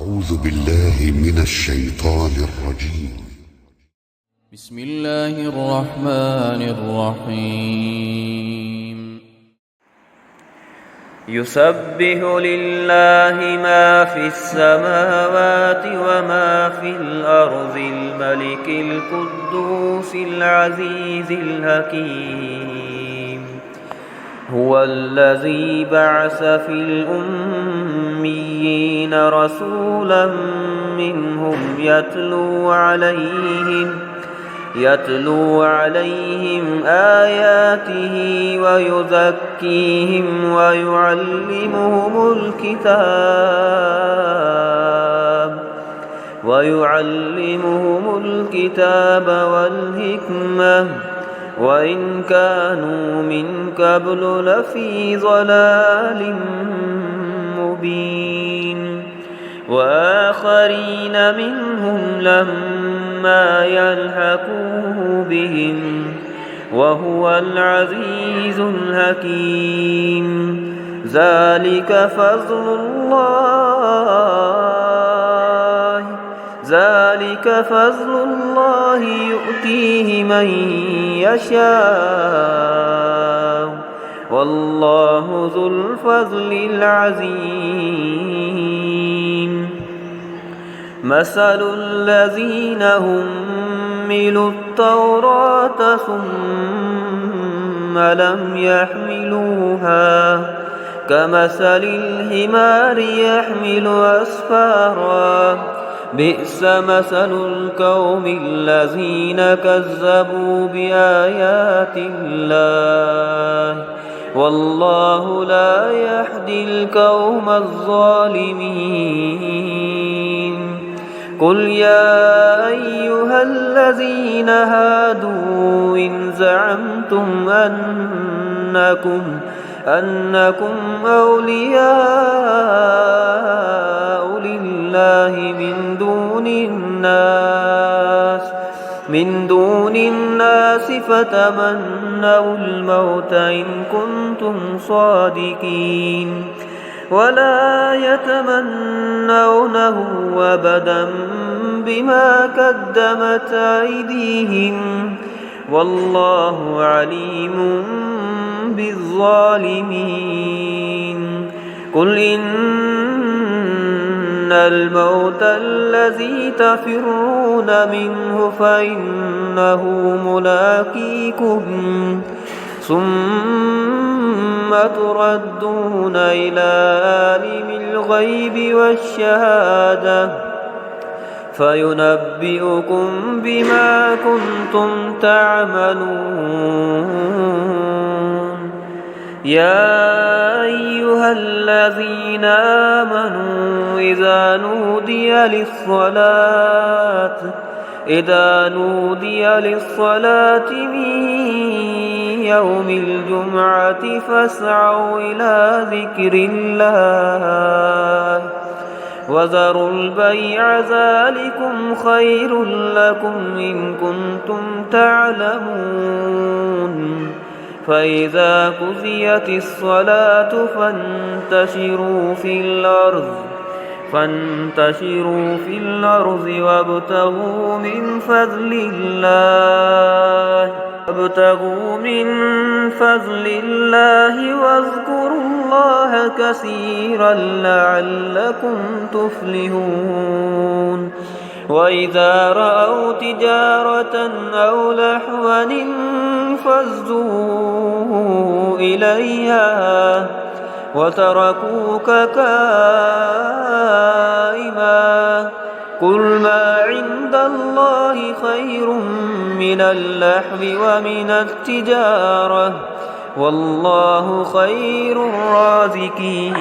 أعوذ بالله من الشيطان الرجيم. بسم الله الرحمن الرحيم. يسبح لله ما في السماوات وما في الأرض الملك القدوس العزيز الحكيم. هو الذي بعث في الأميين رسولا منهم يتلو عليهم آياته ويزكيهم ويعلمهم الكتاب والحكمة وإن كانوا من قبل لفي ضلال مبين. وآخرين منهم لما يلحقوا بهم وهو العزيز الحكيم. ذلك فضل الله يؤتيه من يشاء والله ذو الفضل العظيم. مثل الذين حملوا التوراة ثم لم يحملوها كمثل الحمار يحمل أسفارا بئس مثل القوم الذين كذبوا بآيات الله والله لا يهدي القوم الظالمين. قل يا أيها الذين هادوا إن زعمتم أنكم أولياء لله من دون الناس فتمنوا الموت إن كنتم صادقين ولا يتمنونه أبدا بما قدمت أيديهم والله عليم بالظالمين. قل إن الموت الذي تفرون منه فإنه ملاقيكم ثم تردون إلى عالم الغيب والشهادة فينبئكم بما كنتم تعملون. يا أيها الذين آمنوا إذا نودي للصلاة من يوم الجمعة فاسعوا إلى ذكر الله وذروا البيع ذلكم خير لكم إن كنتم تعلمون. فإذا قضيت الصلاة فانتشروا في الأرض وابتغوا من فضل الله واذكروا الله كثيرا لعلكم تفلحون. وإذا رأوا تجارة أو لهوا انفضوا إليها وتركوك قائما. قل ما عند الله خير من اللهو ومن التجارة والله خير الرازقين.